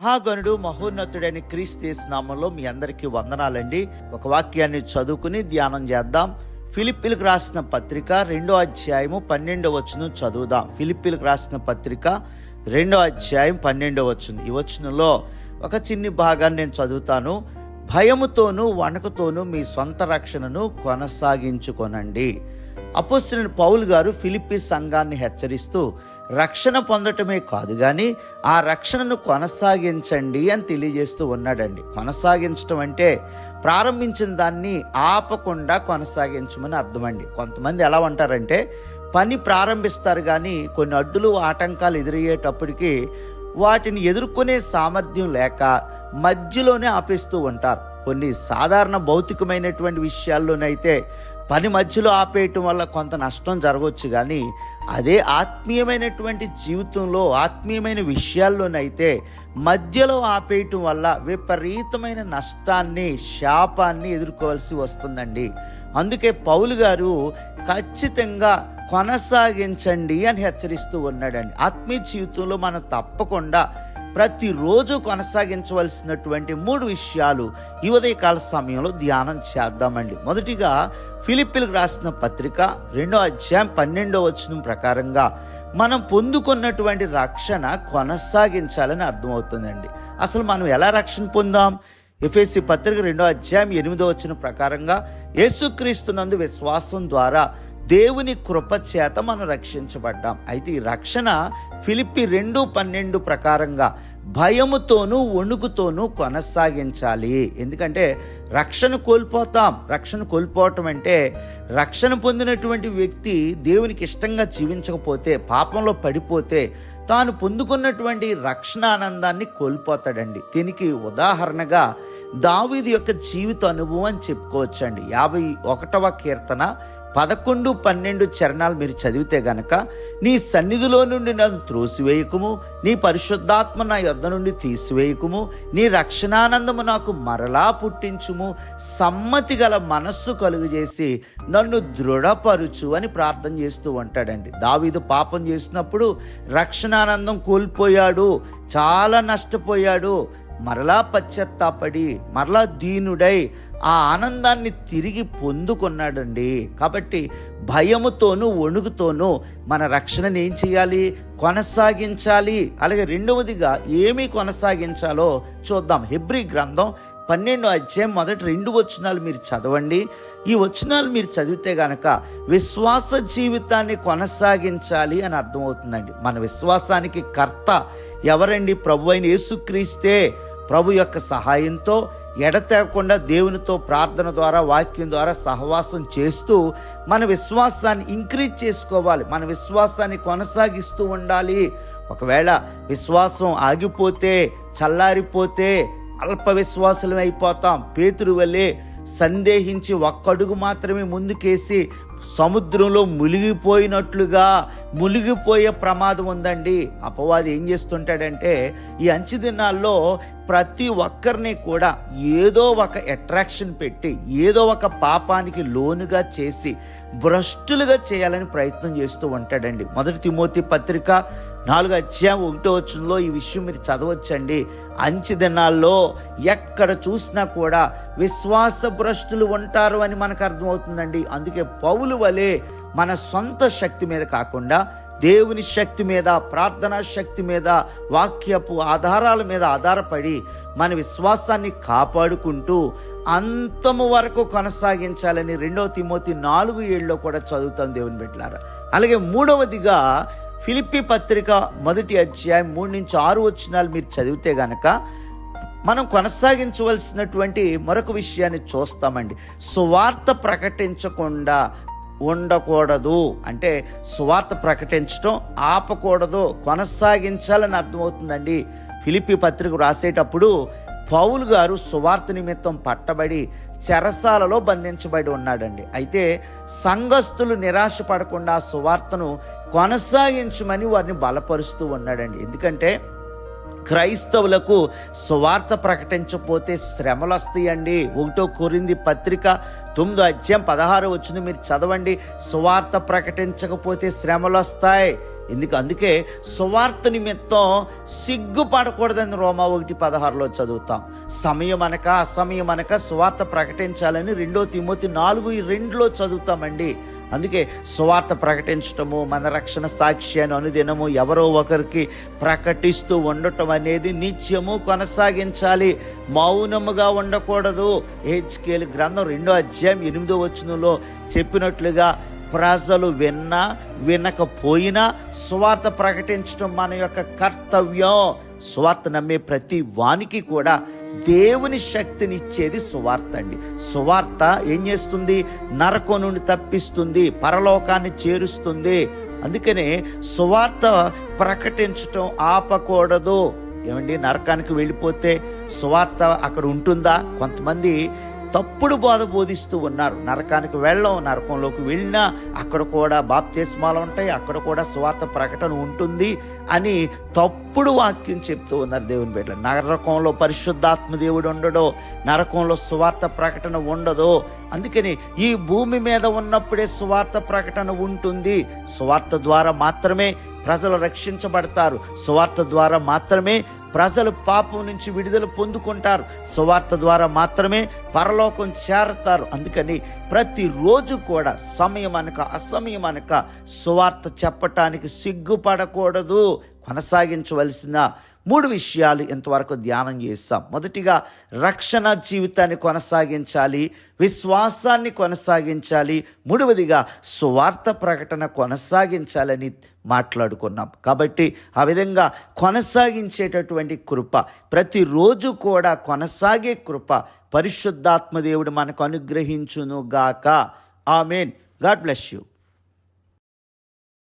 మహాగణుడు మహోన్నతుడైన క్రీస్తు యేసు నామములో మీ అందరికీ వందనాలండి. ఒక వాక్యాన్ని చదువుకుని ధ్యానం చేద్దాం. ఫిలిప్పీలకు రాసిన పత్రిక 2వ అధ్యాయము 12వ వచనం చదువుదాం. ఫిలిప్పీలకు రాసిన పత్రిక 2వ అధ్యాయం 12వ వచనం. ఈ వచనంలో ఒక చిన్ని భాగాన్ని నేను చదువుతాను. భయముతోనూ వణకుతోనూ మీ సొంత రక్షణను కొనసాగించుకొనండి. అపోస్తలుడైన పౌలు గారు ఫిలిప్పీ సంఘాన్ని హెచ్చరిస్తూ రక్షణ పొందటమే కాదు కానీ ఆ రక్షణను కొనసాగించండి అని తెలియజేస్తూ ఉన్నాడండి. కొనసాగించడం అంటే ప్రారంభించిన దాన్ని ఆపకుండా కొనసాగించమని అర్థమండి. కొంతమంది ఎలా ఉంటారంటే పని ప్రారంభిస్తారు కానీ కొన్ని అడ్డులు ఆటంకాలు ఎదురయ్యేటప్పటికి వాటిని ఎదుర్కొనే సామర్థ్యం లేక మధ్యలోనే ఆపేస్తూ ఉంటారు. కొన్ని సాధారణ భౌతికమైనటువంటి విషయాల్లోనైతే పని మధ్యలో ఆపేయటం వల్ల కొంత నష్టం జరగవచ్చు, కానీ అదే ఆత్మీయమైనటువంటి జీవితంలో ఆత్మీయమైన విషయాల్లోనైతే మధ్యలో ఆపేయటం వల్ల విపరీతమైన నష్టాన్ని శాపాన్ని ఎదుర్కోవాల్సి వస్తుందండి. అందుకే పౌలు గారు ఖచ్చితంగా కొనసాగించండి అని హెచ్చరిస్తూ ఉన్నాడండి. ఆత్మీయ జీవితంలో మనం తప్పకుండా ప్రతిరోజు కొనసాగించవలసినటువంటి 3 విషయాలు ఈ ఉదయకాల సమయంలో ధ్యానం చేద్దామండి. మొదటిగా ఫిలిప్పీలకు రాసిన పత్రిక 2వ అధ్యాయం 12వ వచనం ప్రకారంగా మనం పొందుకున్నటువంటి రక్షణ కొనసాగించాలని అర్థమవుతుందండి. అసలు మనం ఎలా రక్షణ పొందాం? ఎఫెసీ పత్రిక 2వ అధ్యాయం 8వ వచనం ప్రకారంగా యేసుక్రీస్తునందు విశ్వాసం ద్వారా దేవుని కృప చేత మనం రక్షించబడ్డాం. అయితే ఈ రక్షణ ఫిలిప్పీ 2:12 ప్రకారంగా భయముతోనూ వణుకుతోనూ కొనసాగించాలి. ఎందుకంటే రక్షణ కోల్పోతాం. రక్షణ కోల్పోవటం అంటే రక్షణ పొందినటువంటి వ్యక్తి దేవునికి ఇష్టంగా జీవించకపోతే, పాపంలో పడిపోతే తాను పొందుకున్నటువంటి రక్షణ ఆనందాన్ని కోల్పోతాడండి. దీనికి ఉదాహరణగా దావీదు యొక్క జీవిత అనుభవం అని చెప్పుకోవచ్చండి. 51వ కీర్తన 11, 12 చరణాలు మీరు చదివితే గనక, నీ సన్నిధిలో నుండి నన్ను త్రోసివేయకుము, నీ పరిశుద్ధాత్మ నా యొద్ద నుండి తీసివేయకుము, నీ రక్షణానందము నాకు మరలా పుట్టించుము, సమ్మతి గల మనస్సు కలుగజేసి నన్ను దృఢపరుచు అని ప్రార్థన చేస్తూ ఉంటాడండి. దావీదు పాపం చేసినప్పుడు రక్షణానందం కోల్పోయాడు, చాలా నష్టపోయాడు. మరలా పశ్చాత్తాపడి మరలా దీనుడై ఆ ఆనందాన్ని తిరిగి పొందుకున్నాడండి. కాబట్టి భయముతోనూ వణుకుతోనూ మన రక్షణను ఏం చేయాలి? కొనసాగించాలి. అలాగే రెండవదిగా ఏమి కొనసాగించాలో చూద్దాం. హెబ్రీ గ్రంథం 12వ అధ్యాయం మొదటి 2 వచనాలు మీరు చదవండి. ఈ వచనాలు మీరు చదివితే గనక విశ్వాస జీవితాన్ని కొనసాగించాలి అని అర్థమవుతుందండి. మన విశ్వాసానికి కర్త ఎవరండి? ప్రభు అయిన యేసుక్రీస్తే. ప్రభు యొక్క సహాయంతో ఎడతెగకుండా దేవునితో ప్రార్థన ద్వారా, వాక్యం ద్వారా సహవాసం చేస్తూ మన విశ్వాసాన్ని ఇంక్రీజ్ చేసుకోవాలి. మన విశ్వాసాన్ని కొనసాగిస్తూ ఉండాలి. ఒకవేళ విశ్వాసం ఆగిపోతే, చల్లారిపోతే అల్ప విశ్వాసులం అయిపోతాం. పేతురు వలె సందేహించి ఒక్కడుగు మాత్రమే ముందుకేసి సముద్రంలో మునిగిపోయినట్లుగా మునిగిపోయే ప్రమాదం ఉందండి. అపవాది ఏం చేస్తుంటాడంటే ఈ అంచె దినాల్లో ప్రతి ఒక్కరిని కూడా ఏదో ఒక అట్రాక్షన్ పెట్టి, ఏదో ఒక పాపానికి లోనుగా చేసి భ్రష్టులుగా చేయాలని ప్రయత్నం చేస్తూ ఉంటాడండి. 1 తిమోతి పత్రిక 4వ అధ్యాయం 1వ వచనంలో ఈ విషయం మీరు చదవచ్చండి. అంచె దినాల్లో ఎక్కడ చూసినా కూడా విశ్వాస భ్రష్టులు ఉంటారు అని మనకు అర్థమవుతుందండి. అందుకే పౌలు వలె మన సొంత శక్తి మీద కాకుండా దేవుని శక్తి మీద, ప్రార్థనా శక్తి మీద, వాక్యపు ఆధారాల మీద ఆధారపడి మన విశ్వాసాన్ని కాపాడుకుంటూ అంతము వరకు కొనసాగించాలని 2వ తిమోతి 4:7 కూడా చదువుతాం దేవుని బిడ్డలారా. అలాగే మూడవదిగా ఫిలిప్పీ పత్రిక 1వ అధ్యాయం 3-6 వచనాలు మీరు చదివితే గనక మనం కొనసాగించవలసినటువంటి మరొక విషయాన్ని చూస్తామండి. సువార్త ప్రకటించకుండా ఉండకూడదు. అంటే సువార్త ప్రకటించడం ఆపకూడదు, కొనసాగించాలని అర్థమవుతుందండి. ఫిలిప్పీ పత్రిక రాసేటప్పుడు పౌలు గారు సువార్త నిమిత్తం పట్టబడి చెరసాలలో బంధించబడి ఉన్నాడండి. అయితే సంఘస్థులు నిరాశ పడకుండా సువార్తను కొనసాగించమని వారిని బలపరుస్తూ ఉన్నాడండి. ఎందుకంటే క్రైస్తవులకు సువార్త ప్రకటించకపోతే శ్రమలు వస్తాయండి. 1 కొరింథీ పత్రిక 9వ అధ్యాయం 16వ వచనం మీరు చదవండి. సువార్త ప్రకటించకపోతే శ్రమలు వస్తాయి. అందుకే సువార్త నిమిత్తం సిగ్గుపడకూడదని రోమా 1:16 చదువుతాం. సమయం అనక అసమయం అనక సువార్త ప్రకటించాలని 2 తిమోతి 4:2 చదువుతామండి. అందుకే సువార్త ప్రకటించటము, మన రక్షణ సాక్ష్యాన్ని అనుదినము ఎవరో ఒకరికి ప్రకటిస్తూ ఉండటం అనేది నిత్యము కొనసాగించాలి. మౌనముగా ఉండకూడదు. హెచ్కేలు గ్రంథం 2:8 చెప్పినట్లుగా ప్రజలు విన్నా వినకపోయినా సువార్త ప్రకటించడం మన యొక్క కర్తవ్యం. సువార్త నమ్మే ప్రతి వానికి కూడా దేవుని శక్తినిచ్చేది సువార్త అండి. సువార్త ఏం చేస్తుంది? నరకం నుండి తప్పిస్తుంది, పరలోకాన్ని చేరుస్తుంది. అందుకనే సువార్త ప్రకటించటం ఆపకూడదు. ఏమండి, నరకానికి వెళ్ళిపోతే సువార్త అక్కడ ఉంటుందా? కొంతమంది తప్పుడు బోధ బోధిస్తూ ఉన్నారు. నరకానికి వెళ్ళం, నరకంలోకి వెళ్ళినా అక్కడ కూడా బాప్తిస్మాలు ఉంటాయి, అక్కడ కూడా సువార్త ప్రకటన ఉంటుంది అని తప్పుడు వాక్యం చెప్తూ ఉన్నారు దేవుని బిడ్డలు. నరకంలో పరిశుద్ధాత్మ దేవుడు ఉండడో, నరకంలో సువార్త ప్రకటన ఉండదో. అందుకని ఈ భూమి మీద ఉన్నప్పుడే సువార్త ప్రకటన ఉంటుంది. సువార్త ద్వారా మాత్రమే ప్రజలు రక్షించబడతారు. సువార్త ద్వారా మాత్రమే ప్రజలు పాపం నుంచి విడుదల పొందుకుంటారు. సువార్త ద్వారా మాత్రమే పరలోకం చేరతారు. అందుకని ప్రతిరోజు కూడా సమయం అనక అసమయం అనక సువార్త చెప్పటానికి సిగ్గుపడకూడదు. కొనసాగించవలసిన 3 విషయాలు ఇంతవరకు ధ్యానం చేస్తాం. మొదటిగా, రక్షణ జీవితాన్ని కొనసాగించాలి, విశ్వాసాన్ని కొనసాగించాలి. 3వదిగా, సువార్త ప్రకటన కొనసాగించాలని మాట్లాడుకున్నాం. కాబట్టి ఆ విధంగా కొనసాగించేటటువంటి కృప, ప్రతిరోజు కూడా కొనసాగే కృప పరిశుద్ధాత్మ దేవుడు మనకు అనుగ్రహించును గాక. ఆమేన్. God bless you.